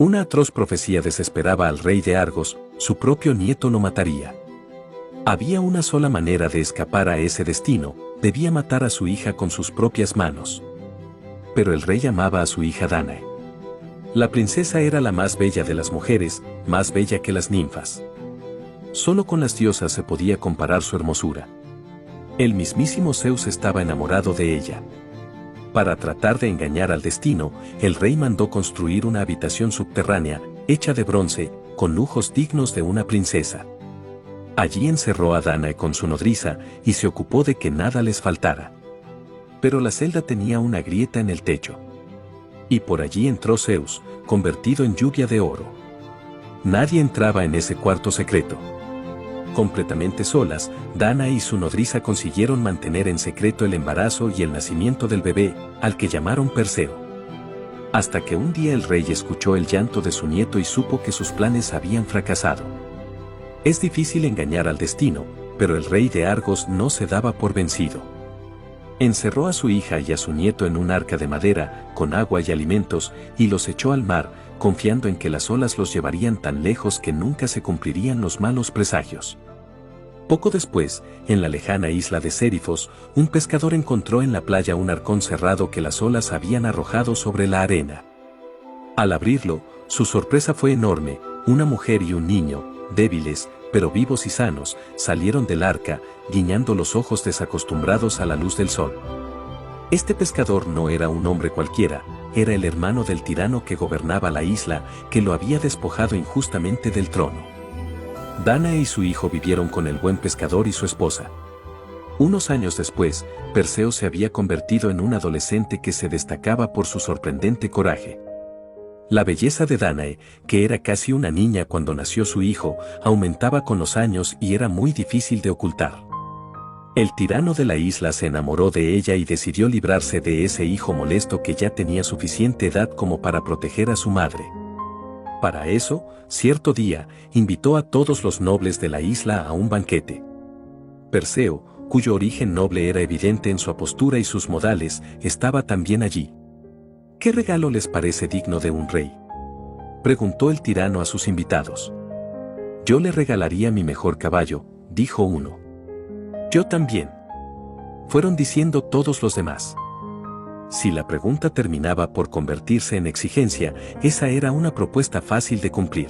Una atroz profecía desesperaba al rey de Argos, su propio nieto lo mataría. Había una sola manera de escapar a ese destino, debía matar a su hija con sus propias manos. Pero el rey amaba a su hija Dánae. La princesa era la más bella de las mujeres, más bella que las ninfas. Solo con las diosas se podía comparar su hermosura. El mismísimo Zeus estaba enamorado de ella. Para tratar de engañar al destino, el rey mandó construir una habitación subterránea, hecha de bronce, con lujos dignos de una princesa. Allí encerró a Dánae con su nodriza y se ocupó de que nada les faltara. Pero la celda tenía una grieta en el techo. Y por allí entró Zeus, convertido en lluvia de oro. Nadie entraba en ese cuarto secreto. Completamente solas, Dánae y su nodriza consiguieron mantener en secreto el embarazo y el nacimiento del bebé, al que llamaron Perseo. Hasta que un día el rey escuchó el llanto de su nieto y supo que sus planes habían fracasado. Es difícil engañar al destino, pero el rey de Argos no se daba por vencido. Encerró a su hija y a su nieto en un arca de madera, con agua y alimentos, y los echó al mar, confiando en que las olas los llevarían tan lejos que nunca se cumplirían los malos presagios. Poco después, en la lejana isla de Sérifos, un pescador encontró en la playa un arcón cerrado que las olas habían arrojado sobre la arena. Al abrirlo, su sorpresa fue enorme: una mujer y un niño, débiles, pero vivos y sanos, salieron del arca, guiñando los ojos desacostumbrados a la luz del sol. Este pescador no era un hombre cualquiera, era el hermano del tirano que gobernaba la isla, que lo había despojado injustamente del trono. Dánae y su hijo vivieron con el buen pescador y su esposa. Unos años después, Perseo se había convertido en un adolescente que se destacaba por su sorprendente coraje. La belleza de Dánae, que era casi una niña cuando nació su hijo, aumentaba con los años y era muy difícil de ocultar. El tirano de la isla se enamoró de ella y decidió librarse de ese hijo molesto que ya tenía suficiente edad como para proteger a su madre. Para eso, cierto día, invitó a todos los nobles de la isla a un banquete. Perseo, cuyo origen noble era evidente en su apostura y sus modales, estaba también allí. ¿Qué regalo les parece digno de un rey?, preguntó el tirano a sus invitados. Yo le regalaría mi mejor caballo, dijo uno. Yo también, fueron diciendo todos los demás. Si la pregunta terminaba por convertirse en exigencia, esa era una propuesta fácil de cumplir.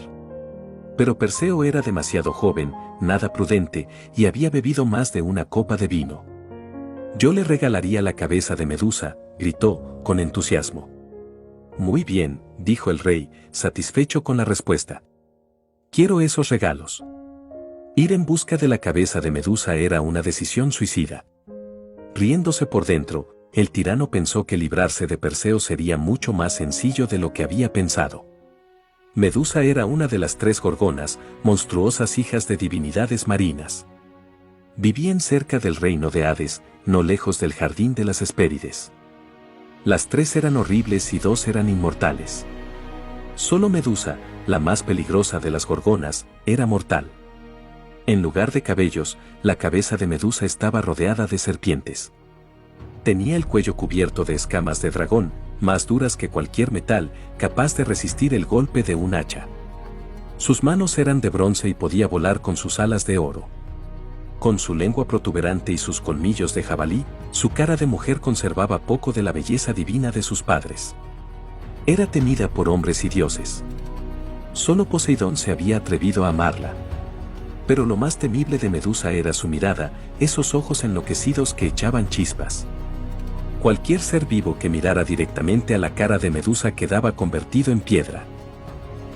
Pero Perseo era demasiado joven, nada prudente, y había bebido más de una copa de vino. Yo le regalaría la cabeza de Medusa, gritó, con entusiasmo. Muy bien, dijo el rey, satisfecho con la respuesta. Quiero esos regalos. Ir en busca de la cabeza de Medusa era una decisión suicida. Riéndose por dentro, el tirano pensó que librarse de Perseo sería mucho más sencillo de lo que había pensado. Medusa era una de las 3 gorgonas, monstruosas hijas de divinidades marinas. Vivían cerca del reino de Hades, no lejos del jardín de las Hespérides. Las 3 eran horribles y 2 eran inmortales. Solo Medusa, la más peligrosa de las gorgonas, era mortal. En lugar de cabellos, la cabeza de Medusa estaba rodeada de serpientes. Tenía el cuello cubierto de escamas de dragón, más duras que cualquier metal, capaz de resistir el golpe de un hacha. Sus manos eran de bronce y podía volar con sus alas de oro. Con su lengua protuberante y sus colmillos de jabalí, su cara de mujer conservaba poco de la belleza divina de sus padres. Era temida por hombres y dioses. Solo Poseidón se había atrevido a amarla. Pero lo más temible de Medusa era su mirada, esos ojos enloquecidos que echaban chispas. Cualquier ser vivo que mirara directamente a la cara de Medusa quedaba convertido en piedra.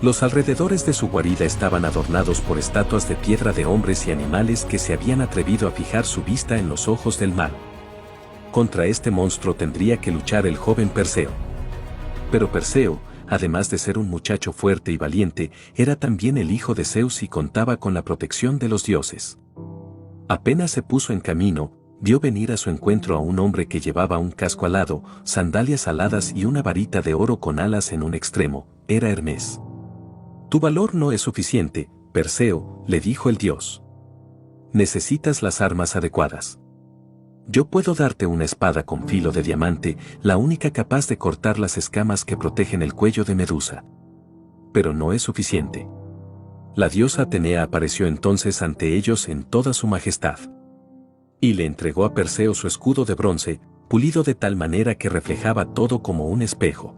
Los alrededores de su guarida estaban adornados por estatuas de piedra de hombres y animales que se habían atrevido a fijar su vista en los ojos del mal. Contra este monstruo tendría que luchar el joven Perseo. Pero Perseo, además de ser un muchacho fuerte y valiente, era también el hijo de Zeus y contaba con la protección de los dioses. Apenas se puso en camino, vio venir a su encuentro a un hombre que llevaba un casco alado, sandalias aladas y una varita de oro con alas en un extremo. Era Hermes. Tu valor no es suficiente, Perseo, le dijo el dios. Necesitas las armas adecuadas. Yo puedo darte una espada con filo de diamante, la única capaz de cortar las escamas que protegen el cuello de Medusa. pero no es suficiente. La diosa Atenea apareció entonces ante ellos en toda su majestad. Y le entregó a Perseo su escudo de bronce, pulido de tal manera que reflejaba todo como un espejo.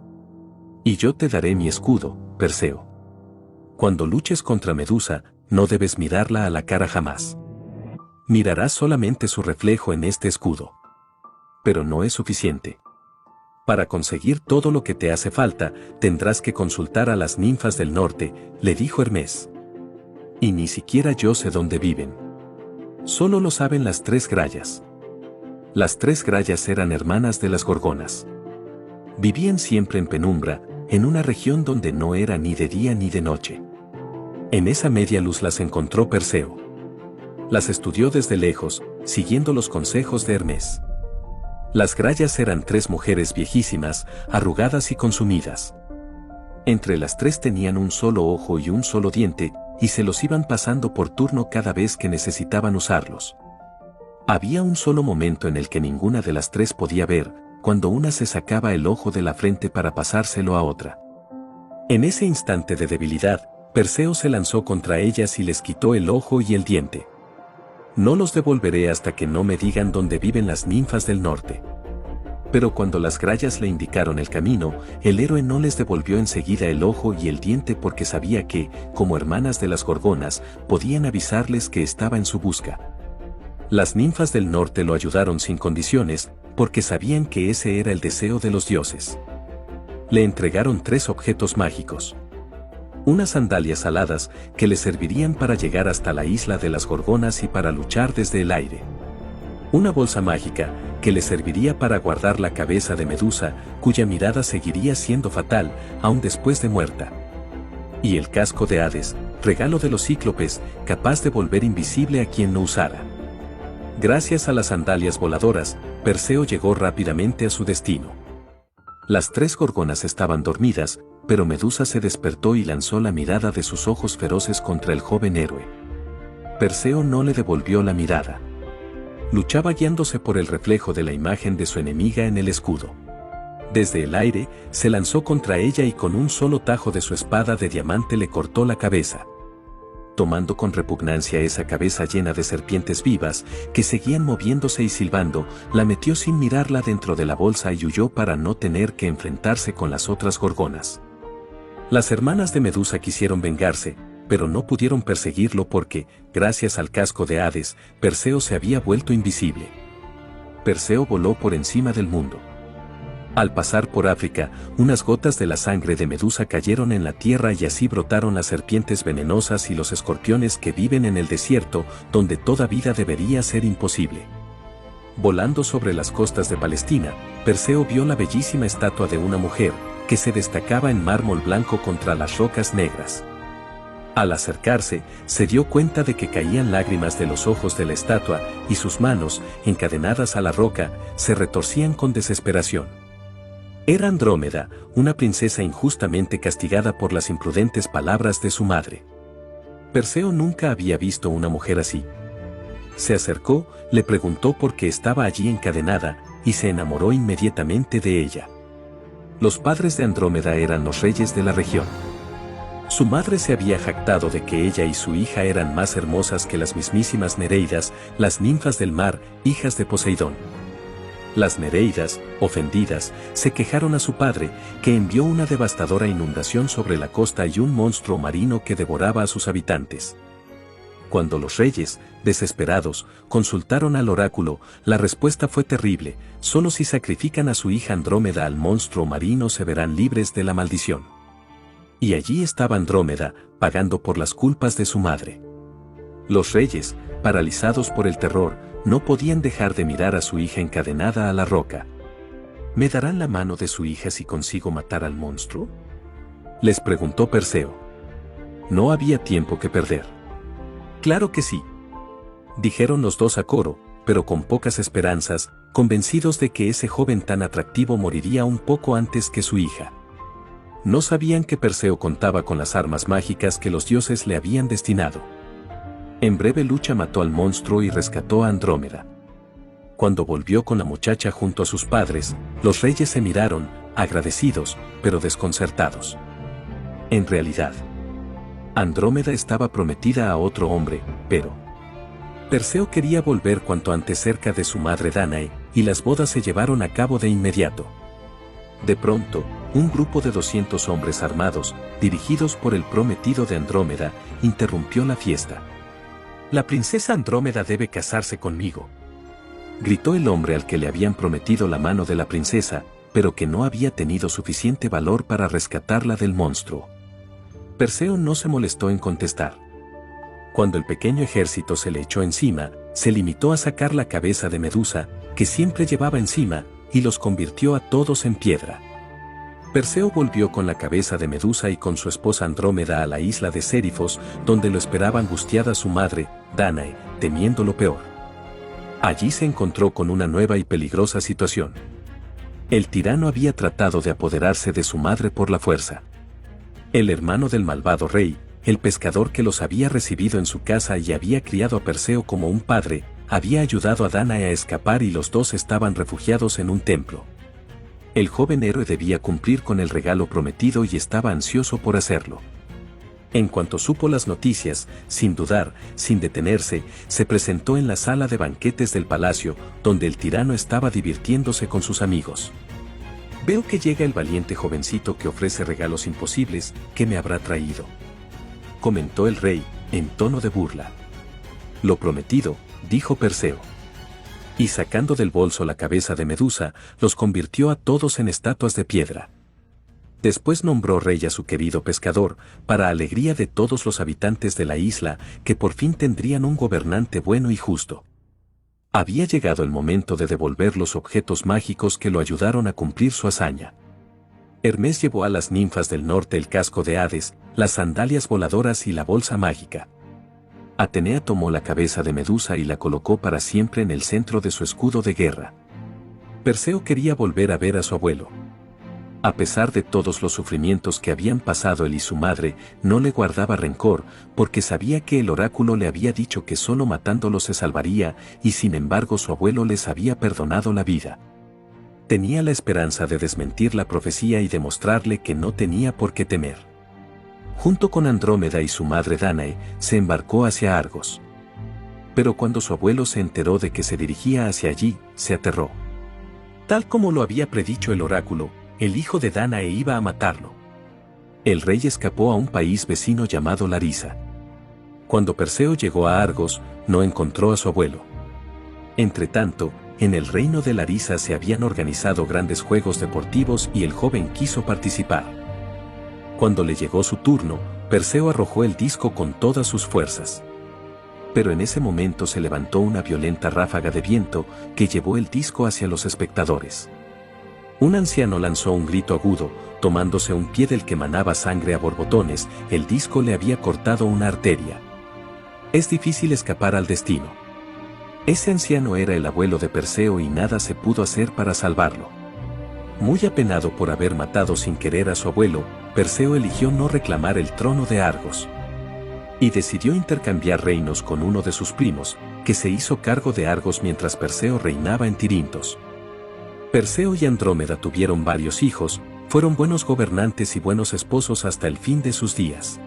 Y yo te daré mi escudo, Perseo. Cuando luches contra Medusa, no debes mirarla a la cara jamás. Mirarás solamente su reflejo en este escudo. Pero no es suficiente. Para conseguir todo lo que te hace falta, tendrás que consultar a las ninfas del norte, le dijo Hermes. Y ni siquiera yo sé dónde viven. Solo lo saben las 3 grallas. Las 3 grallas eran hermanas de las gorgonas. Vivían siempre en penumbra, en una región donde no era ni de día ni de noche. En esa media luz las encontró Perseo. Las estudió desde lejos, siguiendo los consejos de Hermes. Las grallas eran 3 mujeres viejísimas, arrugadas y consumidas. Entre las 3 tenían un solo ojo y un solo diente, y se los iban pasando por turno cada vez que necesitaban usarlos. Había un solo momento en el que ninguna de las 3 podía ver, cuando una se sacaba el ojo de la frente para pasárselo a otra. En ese instante de debilidad, Perseo se lanzó contra ellas y les quitó el ojo y el diente. No los devolveré hasta que no me digan dónde viven las ninfas del norte. Pero cuando las grallas le indicaron el camino, el héroe no les devolvió enseguida el ojo y el diente porque sabía que, como hermanas de las gorgonas, podían avisarles que estaba en su busca. Las ninfas del norte lo ayudaron sin condiciones, porque sabían que ese era el deseo de los dioses. Le entregaron 3 objetos mágicos. Unas sandalias aladas que le servirían para llegar hasta la isla de las gorgonas y para luchar desde el aire. Una bolsa mágica que le serviría para guardar la cabeza de Medusa, cuya mirada seguiría siendo fatal, aún después de muerta. Y el casco de Hades, regalo de los cíclopes, capaz de volver invisible a quien lo usara. Gracias a las sandalias voladoras, Perseo llegó rápidamente a su destino. Las 3 gorgonas estaban dormidas, pero Medusa se despertó y lanzó la mirada de sus ojos feroces contra el joven héroe. Perseo no le devolvió la mirada. Luchaba guiándose por el reflejo de la imagen de su enemiga en el escudo. Desde el aire, se lanzó contra ella y con un solo tajo de su espada de diamante le cortó la cabeza. Tomando con repugnancia esa cabeza llena de serpientes vivas, que seguían moviéndose y silbando, la metió sin mirarla dentro de la bolsa y huyó para no tener que enfrentarse con las otras gorgonas. Las hermanas de Medusa quisieron vengarse, pero no pudieron perseguirlo porque, gracias al casco de Hades, Perseo se había vuelto invisible. Perseo voló por encima del mundo. Al pasar por África, unas gotas de la sangre de Medusa cayeron en la tierra y así brotaron las serpientes venenosas y los escorpiones que viven en el desierto, donde toda vida debería ser imposible. Volando sobre las costas de Palestina, Perseo vio la bellísima estatua de una mujer, que se destacaba en mármol blanco contra las rocas negras. Al acercarse, se dio cuenta de que caían lágrimas de los ojos de la estatua, y sus manos, encadenadas a la roca, se retorcían con desesperación. Era Andrómeda, una princesa injustamente castigada por las imprudentes palabras de su madre. Perseo nunca había visto una mujer así. Se acercó, le preguntó por qué estaba allí encadenada, y se enamoró inmediatamente de ella. Los padres de Andrómeda eran los reyes de la región. Su madre se había jactado de que ella y su hija eran más hermosas que las mismísimas Nereidas, las ninfas del mar, hijas de Poseidón. Las Nereidas, ofendidas, se quejaron a su padre, que envió una devastadora inundación sobre la costa y un monstruo marino que devoraba a sus habitantes. Cuando los reyes, desesperados, consultaron al oráculo, la respuesta fue terrible: solo si sacrifican a su hija Andrómeda al monstruo marino se verán libres de la maldición. Y allí estaba Andrómeda, pagando por las culpas de su madre. Los reyes, paralizados por el terror, no podían dejar de mirar a su hija encadenada a la roca. ¿Me darán la mano de su hija si consigo matar al monstruo?, les preguntó Perseo. No había tiempo que perder. Claro que sí, dijeron los dos a coro, pero con pocas esperanzas, convencidos de que ese joven tan atractivo moriría un poco antes que su hija. No sabían que Perseo contaba con las armas mágicas que los dioses le habían destinado. En breve lucha mató al monstruo y rescató a Andrómeda. Cuando volvió con la muchacha junto a sus padres, los reyes se miraron, agradecidos, pero desconcertados. En realidad, Andrómeda estaba prometida a otro hombre, pero Perseo quería volver cuanto antes cerca de su madre Dánae, y las bodas se llevaron a cabo de inmediato. De pronto, un grupo de 200 hombres armados, dirigidos por el prometido de Andrómeda, interrumpió la fiesta. «La princesa Andrómeda debe casarse conmigo», gritó el hombre al que le habían prometido la mano de la princesa, pero que no había tenido suficiente valor para rescatarla del monstruo. Perseo no se molestó en contestar. Cuando el pequeño ejército se le echó encima, se limitó a sacar la cabeza de Medusa, que siempre llevaba encima, y los convirtió a todos en piedra. Perseo volvió con la cabeza de Medusa y con su esposa Andrómeda a la isla de Sérifos, donde lo esperaba angustiada su madre, Dánae, temiendo lo peor. Allí se encontró con una nueva y peligrosa situación. El tirano había tratado de apoderarse de su madre por la fuerza. El hermano del malvado rey, el pescador que los había recibido en su casa y había criado a Perseo como un padre, había ayudado a Dánae a escapar y los dos estaban refugiados en un templo. El joven héroe debía cumplir con el regalo prometido y estaba ansioso por hacerlo. En cuanto supo las noticias, sin dudar, sin detenerse, se presentó en la sala de banquetes del palacio, donde el tirano estaba divirtiéndose con sus amigos. «Veo que llega el valiente jovencito que ofrece regalos imposibles, ¿qué me habrá traído?», comentó el rey, en tono de burla. «Lo prometido», dijo Perseo. Y sacando del bolso la cabeza de Medusa, los convirtió a todos en estatuas de piedra. Después nombró rey a su querido pescador, para alegría de todos los habitantes de la isla, que por fin tendrían un gobernante bueno y justo. Había llegado el momento de devolver los objetos mágicos que lo ayudaron a cumplir su hazaña. Hermes llevó a las ninfas del norte el casco de Hades, las sandalias voladoras y la bolsa mágica. Atenea tomó la cabeza de Medusa y la colocó para siempre en el centro de su escudo de guerra. Perseo quería volver a ver a su abuelo. A pesar de todos los sufrimientos que habían pasado él y su madre, no le guardaba rencor, porque sabía que el oráculo le había dicho que solo matándolo se salvaría, y sin embargo su abuelo les había perdonado la vida. Tenía la esperanza de desmentir la profecía y demostrarle que no tenía por qué temer. Junto con Andrómeda y su madre Dánae, se embarcó hacia Argos. Pero cuando su abuelo se enteró de que se dirigía hacia allí, se aterró. Tal como lo había predicho el oráculo, el hijo de Dánae iba a matarlo. El rey escapó a un país vecino llamado Larisa. Cuando Perseo llegó a Argos, no encontró a su abuelo. Entretanto, en el reino de Larisa se habían organizado grandes juegos deportivos y el joven quiso participar. Cuando le llegó su turno, Perseo arrojó el disco con todas sus fuerzas. Pero en ese momento se levantó una violenta ráfaga de viento que llevó el disco hacia los espectadores. Un anciano lanzó un grito agudo, tomándose un pie del que manaba sangre a borbotones, el disco le había cortado una arteria. Es difícil escapar al destino. Ese anciano era el abuelo de Perseo y nada se pudo hacer para salvarlo. Muy apenado por haber matado sin querer a su abuelo, Perseo eligió no reclamar el trono de Argos. Y decidió intercambiar reinos con uno de sus primos, que se hizo cargo de Argos mientras Perseo reinaba en Tirintos. Perseo y Andrómeda tuvieron varios hijos, fueron buenos gobernantes y buenos esposos hasta el fin de sus días.